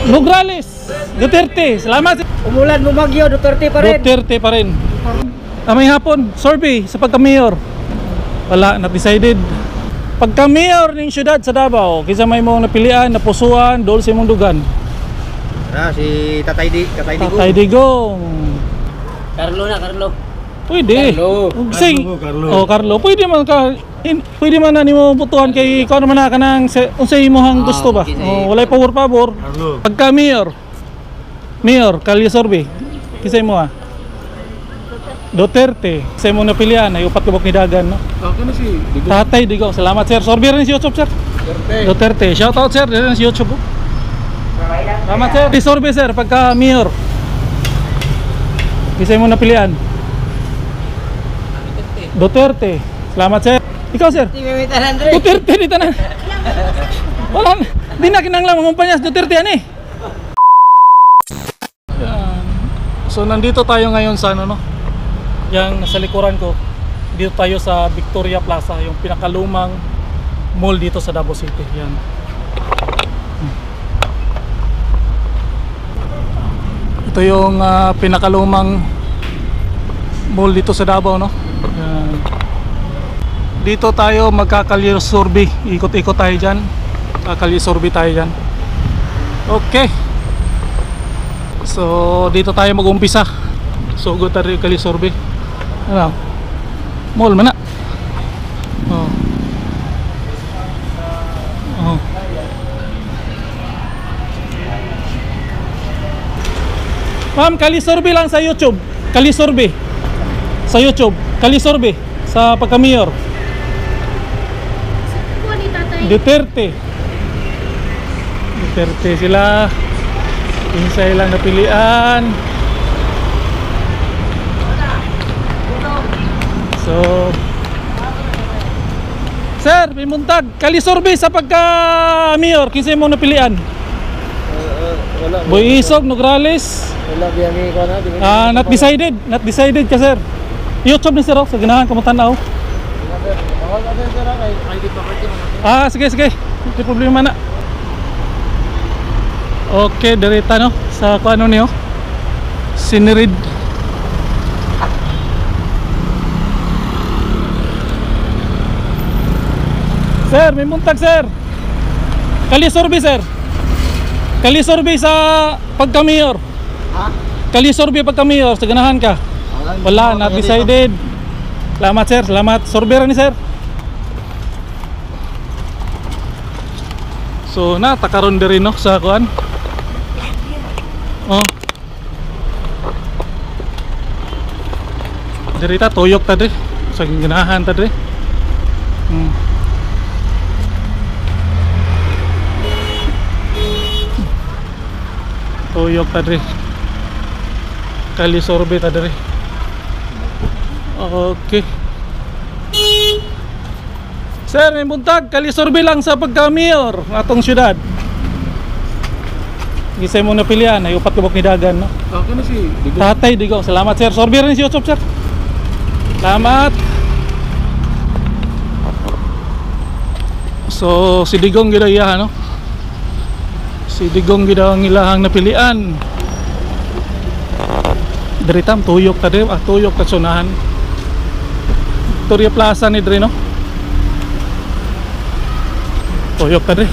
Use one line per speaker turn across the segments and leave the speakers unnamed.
Nograles, Duterte. Salamat.
Umulan, bumagyo, Duterte pa rin.
Duterte pa rin. May hapon, survey sa pagka-mayor. Wala, not decided. Pagka-mayor ng syudad sa Davao, kisa may mong napilian, napusuan, doon sa mong dugan.
Si Tatay Digong.
Tatay Digong.
Carlo na, Carlo.
Pwede.
Carlo.
Oh, Carlo. Pwede man na nimo putuhan kay ikaw naman na kanang unsay imong gusto ba. Oh, walay pabor. Pagka-mayor. Mayor, Kalye-Sorbe. Kisa mo Duterte. Sa imong napilian ay upat kabok ni dagan, no?
Ano si Digong?
Tatay Digong. Salamat, sir. Sorbe rin si YouTube, sir. Duterte. Shout out, sir. Rin si YouTube. Salamat, sir. Sorbe, sir. Pagka-mayor. Kisa imong napilian. Duterte. Salamat, sir. Ikaw, sir. Duterte di tanan. Wala. Di na kinanglang mangumpanya sa Duterte ani. So nandito tayo ngayon sa ano, no? Yang nasa likuran ko. Dito tayo sa Victoria Plaza, yung pinakalumang mall dito sa Davao City. Yan. Ito yung pinakalumang mall dito sa Davao, no? Yan. Dito tayo magkakalye-sorbe. Ikot-ikot tayo dyan. Kakalye-sorbe tayo dyan. Okay. So dito tayo mag-umpisa. So good tayo kalye-sorbe. Ano? Mall man na. Oh. Oh. Ma'am, kalye-sorbe lang sa YouTube. Kalye-sorbe. Sa YouTube. Kalye-sorbe sa pagka-mayor. Duterte. Duterte sila. Pinsa ilang napilian. So sir, may muntag kalye-sorbe sa pagka-mayor. Kinsa mo napilian?
Wala.
Boy Isog, Nograles.
Wala biyami ko na.
Not decided. Not decided ka, sir. YouTube ni sir, sa ganahan ka mo tanaw. Sige. Hindi problema na. Okay, direta no sa kuano niyo. Sinirid. Sir, may muntag, sir. Kalye-sorbe, sir. Kalye-sorbe sa pagka-mayor.
Ha?
Kalye-sorbe pagka-mayor, sa ganahan ka. Wala, not decided. Salamat, sir. Salamat. Sorbe ra ni sir. So natakaron diri no sa kuan. Oh. Diri ta tuyok ta diri sa ginahan ta diri. Tuyok ta diri. Kalye-sorbe ta diri. Okay. Sir, may buntag, kalye-sorbe lang sa pagka-mayor atong syudad. Gisay mo napilian ay upat kabok ni dagan, no?
Ano si Digong?
Tatay Digong. Salamat, sir. Sorbe rin si YouTube, sir. Salamat. So si Digong gid iya, no? Si Digong gid ang ilahang napilian. Diritam tuyok ta diri, tuyok ta sunahan. Victoria Plaza ni diri, no? Tuyok ta diri.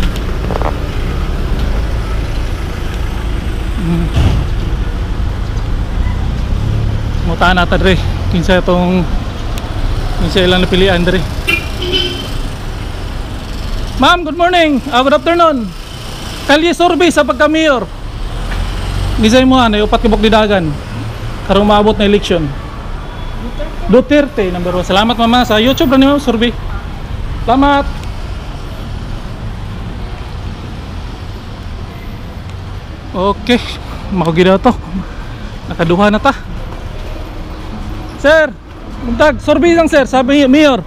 Mutaan na ta diri. Kinsa ilang napilian diri. Ma'am, good morning. Good afternoon. Kalye-sorbe sa pagka-mayor. Gisay mo ay upat kabok di dagan. Karong maabot na eleksyon. Duterte number 1. Salamat mama sa YouTube ra ni ma'am survey. Salamat. Okay, makugi daw to. Nakaduha na ta. Sir, buntag, survey lang sir, sabi mayor.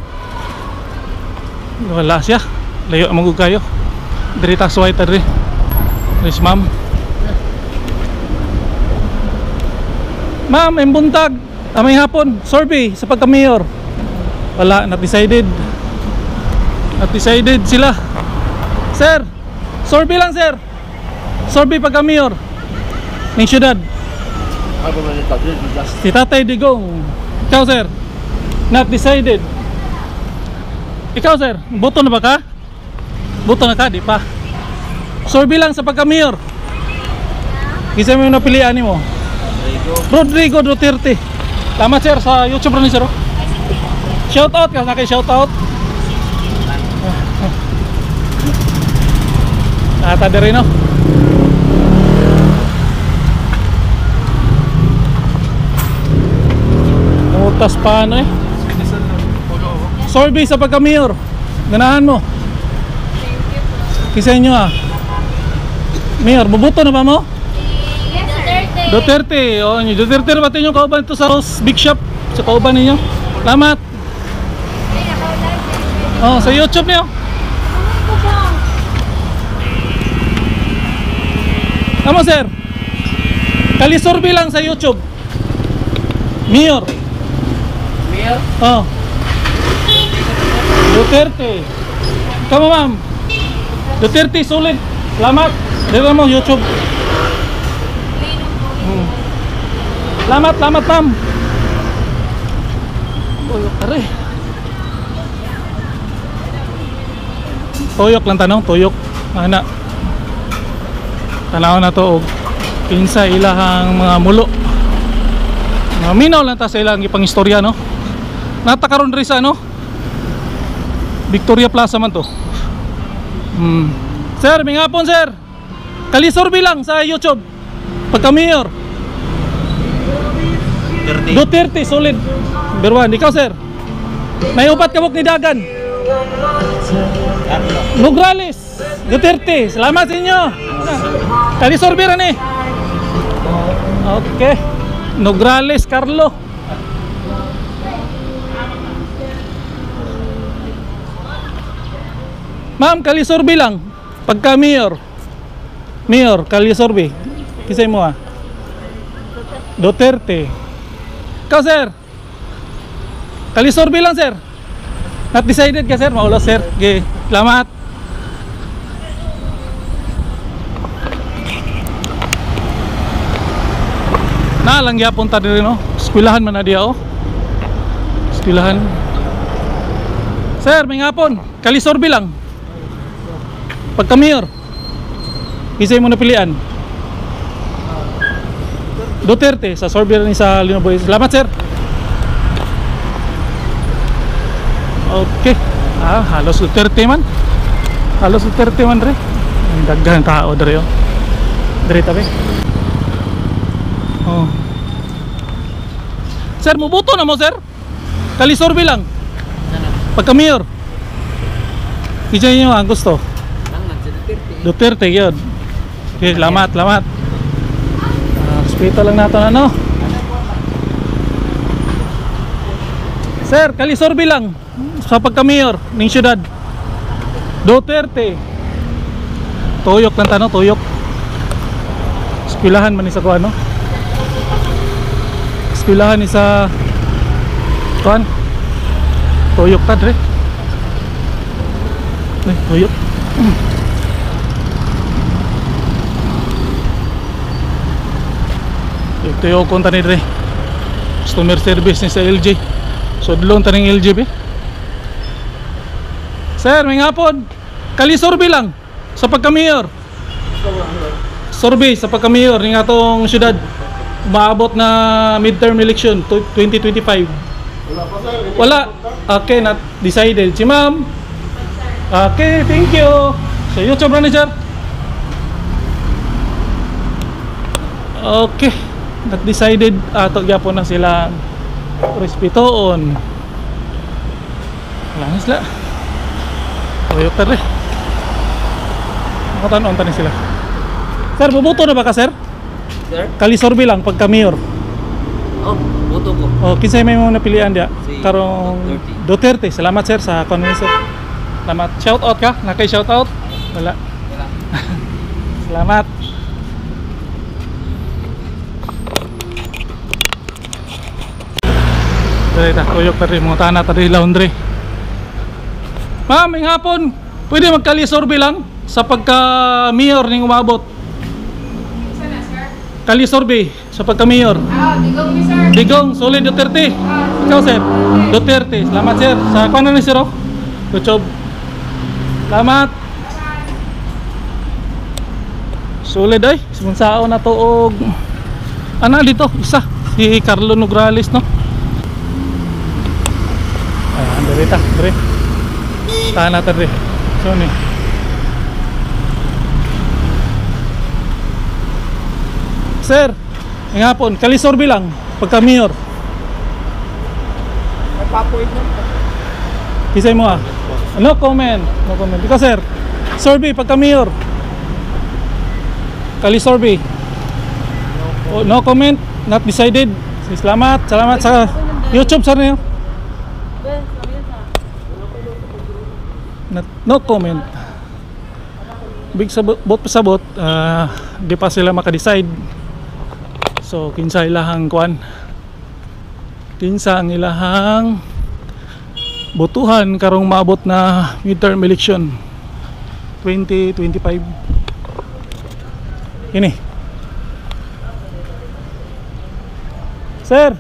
Wala siya. Layo among kayo. Diri ta suway ta diri. Yes, ma'am. Ma'am, buntag. May hapon, survey sa pagka-mayor. Wala, not decided. Not decided sila. Sir, survey lang sir. Survey pagka mayor ng syudad.
Ako man ito, just
Si Tatay Digong. Ikaw sir? Not decided. Ikaw sir, boto na ba ka? Boto na ka, di pa. Survey lang sa pagka mayor. Isa mo yung napilian mo. Rodrigo Duterte. Tama sir, sa YouTube rin sir. Shout out ka, nakay shout out. Ata rin no. Utas paano eh. Survey sa pagka-mayor. Ganahan mo. Kisa inyo ah. Mayor, bubuto na ba mo? Duterte. O, Duterte na ba ito yung kauban ito sa Big Shop? Sa kauban ninyo? Salamat. Oh, sa YouTube niyo. Tama sir. Kalisurvey lang sa YouTube. Mayor.
Mayor?
Oh. Duterte. Tama ma'am. Duterte sulit. Salamat. Dito mo YouTube. Salamat ma'am. Tuyok tari. Tuyok lang tanong, tuyok. Ana. Tanaw na to og kinsa ilahang mga mulo. Minaw lang ta sa ilang ipang istorya no. Natakaron rin sa ano Victoria Plaza man to. Sir, may hapon sir. Kalisurvey lang sa YouTube. Pagka mayor Duterte solid. Berwan, ikaw sir. May upat kabuk ni Dagan. Nograles Duterte. Salamat sa inyo. Kalisurvey rin eh. Okay. Nograles Carlo. Ma'am, kalisurvey lang. Pagka mayor. Mayor, kalisurvey. Kisay mo ah. Duterte. Ikaw sir. Kalisurvey lang sir. Not decided ka sir. Maulo sir. Okay. Salamat. Naalang yapon ta diri no. Eskwelahan man na diya oh. Eskwelahan. Sir, may hapon. Kalisurvey lang. Pagka mayor. Kisay mo na pilian. Duterte sa survey rin sa Linoboy. Salamat sir. Okay. Halos Duterte man. Halos Duterte man rin. Daghan tao diri oh. Diri tabi. Oh. Sir, mubuto na mo sir. Kalisurvey lang. Pagka mayor. Kisay nyo ang gusto. Duterte yun. Okay, salamat. Respeto lang natin ano. Sir, kalisurvey lang sa pagka-mayor ng syudad. Duterte. Tuyok lang tanong, tuyok. Eskwelahan man isa ko ano. Eskwelahan isa kuan. Tuyok ta dre. Tuyok. Tuyok kon tani dre. Customer service ni sa LG. So dulong taning LG be. Sir, may hapon. Kalisurvey lang sa pagka-mayor. Survey sa pagka-mayor ng atong syudad. Maabot na midterm election 2025. Wala. Okay, not decided. Si ma'am. Okay, thank you. Sa YouTube na ni sir. Okay. Not decided. Ato gyapon na sila respetoon. Wala na sila. Tuyok tari. Makatanon tani sila. Sir, bubuto na ba ka sir?
Sir?
Kalisurvey lang pagka mayor.
Oh, boto ko.
Oh, kinsay may mga napilian dia?
Si
Karong Duterte. Salamat sir sa konwen sir. Salamat. Shout out ka? Nakay shout out? Wala. Salamat. Dali ta, tuyok tari mga tanah tari laundry. Ma'am, may hapon. Pwede magkalisurvey lang sa pagka mayor ning umabot. Kali Sorbe sa pagka-mayor.
Digong ni sir.
Digong, solid Duterte. Ikaw sir? Duterte. Salamat sir. Sa kung ano ni sir? YouTube. Salamat. Solid ay. Sumansao na to og ana dito, isa. Si Carlo Nograles, no? Ayan, dirita, dire. Tahan natin, dire. So, ni. Sir, ngayong hapon, Kalisorbe lang, pagka-mayor.
Nagpapuit mo.
Kisay mo ah. No comment. No comment. Ikaw sir, Sorbe, pagka-mayor. Kalisorbe. Oh, no comment. Not decided. Salamat. Salamat sa YouTube sir niyo. No comment. Big sabot pasabot, di pa sila maka-decide. So kinsa ilahang kuan? Kinsa ang ilahang botuhan karong maabot na midterm election 2025. Ini. Sir,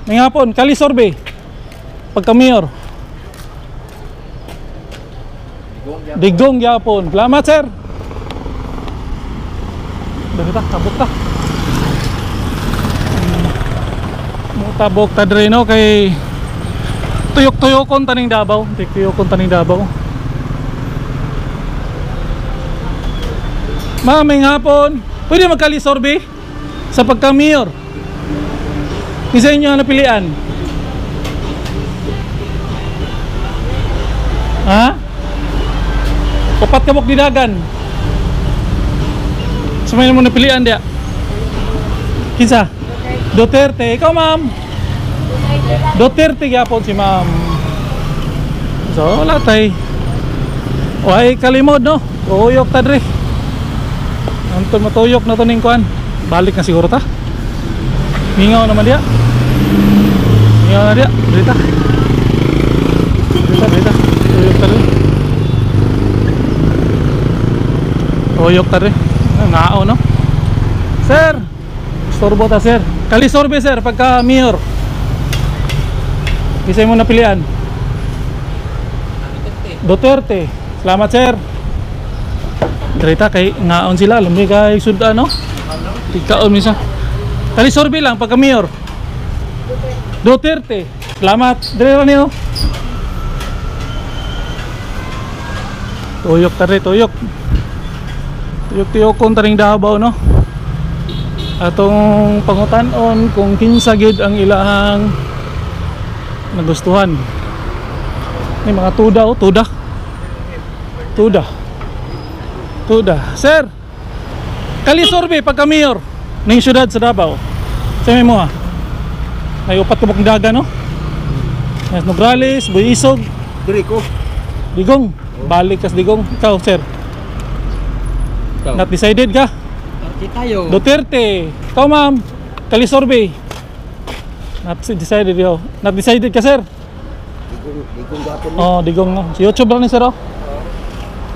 ngayong hapon, Kalisorbe. Pagka-mayor. Digong yapon. Salamat sir. Dahita, tabok ta. Mutabok ta dre no kay tuyok-tuyokon taning Davao. Tuyok-tuyokon taning Davao. Maming hapon, pwede magkalisorbe sa pagka-mayor. Isa inyo ang napilian. Ha? Upat kabok di dagan. Sumay mo napilian dia. Kinsa? Duterte. Ikaw ma'am? Duterte gyapon si ma'am. So wala tay. Way kalimod no. Tuyok ta dre. Antun matuyok na to ning kuan. Balik na siguro ta. Mingaw naman dia. Mingaw na dia. Dita. Dita. Tuyok ta dre. Tuyok ta dre. Ngao no. Sir. Storbo ta sir. Kalisorbe sir pagka mayor. Isa mo napilian. Duterte. Salamat sir. Drita kay ngaon sila lumbi kay sudan no. Tikaon misa. Kalisorbe lang pagka mayor. Duterte. Salamat. Dire niyo. Tuyok tare tuyok. Tuyok-tuyok kon taring Davao no. Atong pangutan-on kung kinsa gyud ang ilahang nagustuhan. Ni mga tuda o tuda. Sir. Kalisorbe pagka mayor ning syudad sa Davao. Sa mo ha. Ay upat ka bang daga no? Yes, Nograles, Buisog,
Dirico.
Digong. Balik kas Digong. Ikaw sir. Not decided ka?
Party tayo.
Duterte. Ikaw ma'am. Kalisorbe. Not decided yo. Not decided ka sir?
Digong gapon.
Oh, Digong no. Si YouTube lang ni sir oh.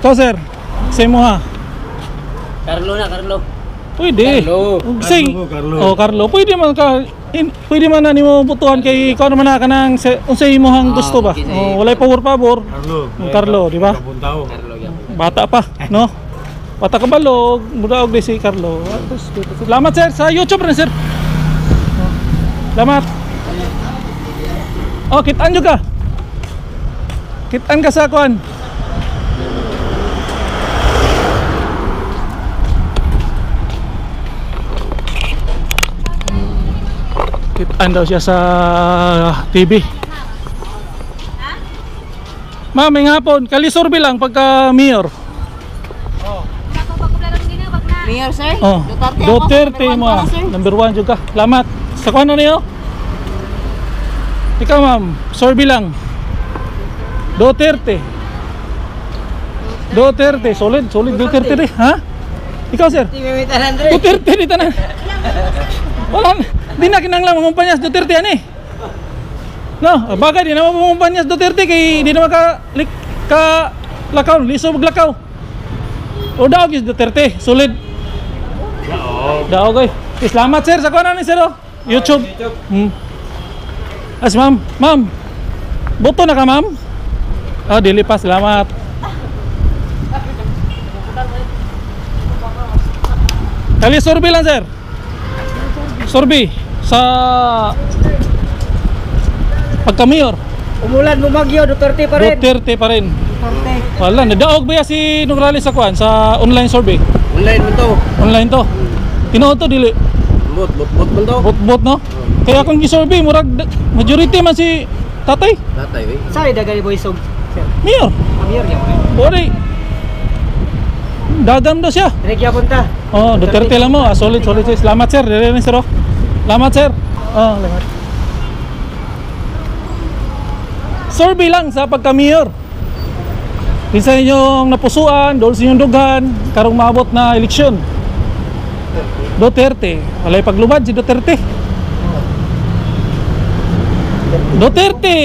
Ikaw sir. Say mo ha.
Carlo na, Carlo.
Pwede.
Carlo.
Say, oh Carlo. Pwede man ka. Pwede man na nimo butuhan kay ikaw naman na kanang unsay imong gusto ba? Oh, walay pabor. Carlo, di ba?
Carlo yan.
Bata pa, no? Bata ka balog, mudaog di si Carlo. Salamat sir sa YouTube rin sir. Salamat. Oh, kitaan juga. Kitaan ka sa kuan. Kitaan daw siya sa TV. Ma'am, may hapon, Kalisorbe lang pagka mayor.
Mayor sir.
Oh, Duterte
ako,
mo ah. Number 1 juga. Salamat. Sa kuno niyo? Ikaw ma'am, Sorbe lang. Duterte. Solid Duterte rin, ha? Ikaw sir? Duterte di tanan. Wala, di na kinanglang mangumpanyas Duterte ani. No, bagay di na mangumpanyas Duterte kay di na ka lakaw, liso maglakaw. O daw gis Duterte, solid. Daog oy. Salamat sir sa kuno ni sir oh. YouTube. As ma'am, ma'am. Boto na ka ma'am? Oh, dili pa, salamat. Kali survey lang sir. Survey sa pagka-mayor.
Umulan, bumagyo, Duterte pa rin.
Duterte pa rin.
Duterte.
Wala, nadaog ba si Nograles sa kuan sa online survey?
Online mo to.
Online to. Tinuod to dili.
Bot mo to.
Bot no? Kaya kung gi-survey murag majority man si tatay.
Tatay, eh. Saan dagay boy sog?
Mayor.
Mayor niya.
Bori. Dagam daw siya.
Direk punta.
Oh, Duterte lang mo. Solid, solid. Salamat sir. Dire ni sir. Salamat sir. Oh, salamat. Survey lang sa pagka-mayor. Pinsan inyong napusuan, doon sa inyong dugan, karong maabot na eleksyon. Duterte. Walay paglubad si Duterte. Duterte.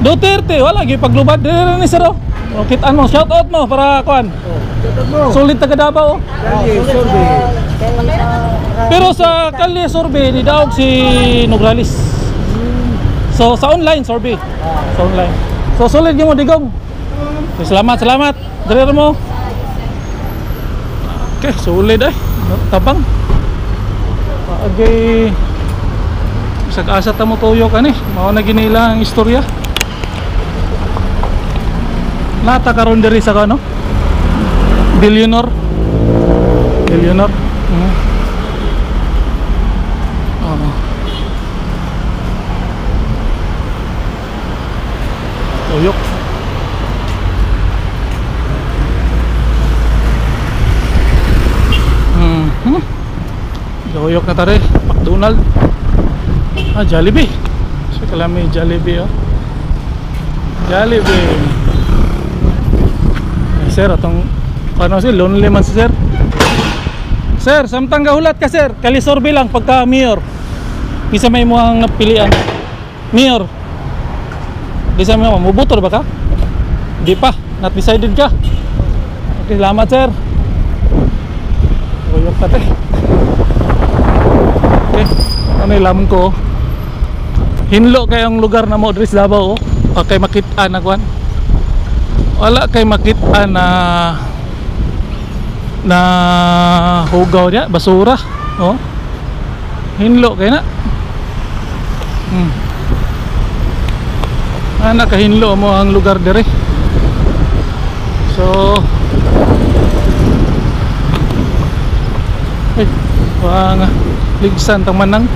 Duterte. Wala gyud paglubad. Dire ni sir. Oh, kitaan mo. Shout out mo para kuan. Sulit taga Davao. Pero sa Kalye survey ni daog si Nograles. So sa online survey. Sa online. So sulit gyud mo digong. Salamat, salamat. Dire mo. Okay, sulit ay. Tabang. Agay sag-asa ta mo tuyo kani. Mao na ginila ang istorya. Nata karon diri sa kano? Billionaire. Tuyok. Tuyok na tare. McDonald. Jollibee. So kalami Jollibee oh. Jollibee. Sir, atong ano si lonely man si sir. Sir, samtang gahulat ka sir, kalisorbe lang pagka mayor. Bisa may mo ang napilian. Mayor. Bisa mo mubutor ba ka? Di pa, not decided ka. Okay, salamat sir. Uyok pati. Okay, ano ilam ko. Hinlo kayong lugar na mo diri sa Davao oh. Okay, makita na kuan. Wala kay makita na hugaw niya, basura oh. Hinlo kay na nakahinlo mo ang lugar dire. So wang ligsan tang manang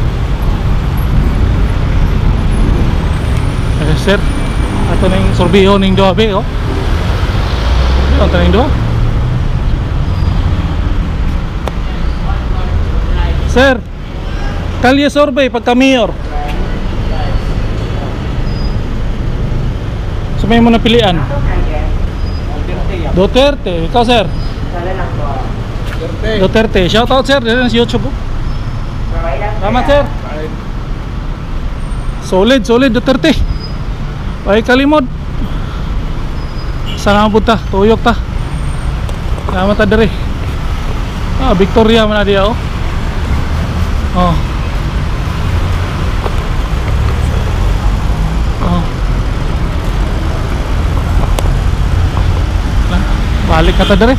sir ato ning sorbiho ning dobe oh. Ang taning do. Sir, Kalye survey pagka mayor. So may mo napilian. Duterte. Ikaw sir? Duterte. Shout out sir, dito sa YouTube. Salamat sir. Solid, solid Duterte. Ay kalimod. Saan po ta? Tuyok ta. Salamat ta dere. Victoria man na diya oh. Oh. Oh. Balik ka ta dere.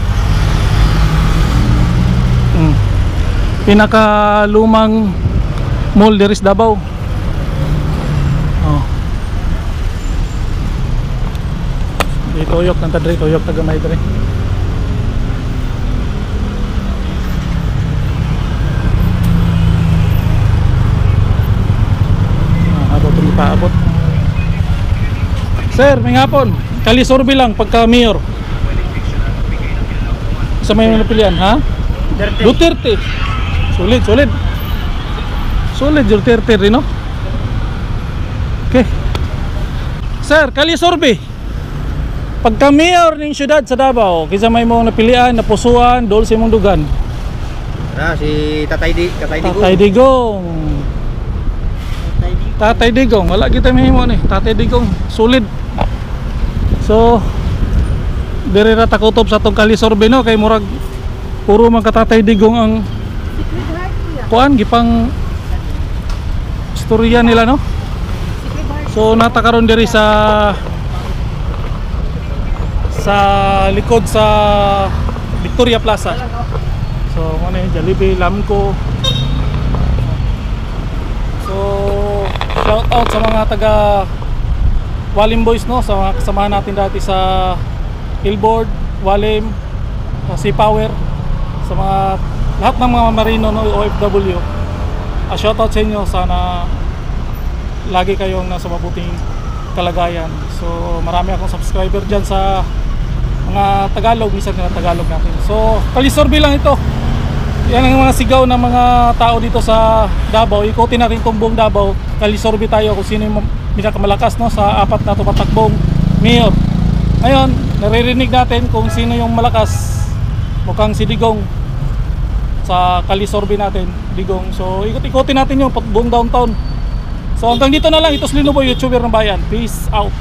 Pinaka lumang mall dere sa Davao. Oh. Tuyok ng tadre, tuyok na gamay dre. Abot yung paabot. Sir, may hapon. Kalisorbe lang pagka mayor. Sa may napilian, ha? Duterte. Solid, solid. Solid Duterte rin, no? Okay. Sir, kalisorbe pagka mayor ng syudad sa Davao, kisa may mong napilian, napusuan, doon sa mong dugan.
Si Tatay Digong.
Tatay Digong. Tatay Digong, wala kita may mo ni. Tatay Digong, solid. So, diri ra takutob sa tong kalisorbe no kay murag puro man ka Tatay Digong ang kuan gipang istorya nila no. So natakaron diri sa likod sa Victoria Plaza. So ano yung Jollibee, Lamco. So shout out sa mga taga Walim Boys no, sa mga kasamahan natin dati sa Hillboard, Walim, sa Sea Power, sa mga lahat ng mga marino no, OFW. Shout out sa inyo, sana lagi kayong nasa mabuting kalagayan. So marami akong subscriber dyan sa mga Tagalog, minsan na Tagalog natin. So Kalisorbe lang ito. Yan ang mga sigaw ng mga tao dito sa Davao. Ikutin natin itong buong Davao. Kalisorbe tayo kung sino yung pinakamalakas no, sa apat na tumatakbong mayor. Ngayon, naririnig natin kung sino yung malakas. Mukhang si Digong sa Kalisorbe natin, Digong. So ikot-ikotin natin yung buong downtown. So hanggang dito na lang. Ito si Lino Boy, YouTuber ng bayan. Peace out.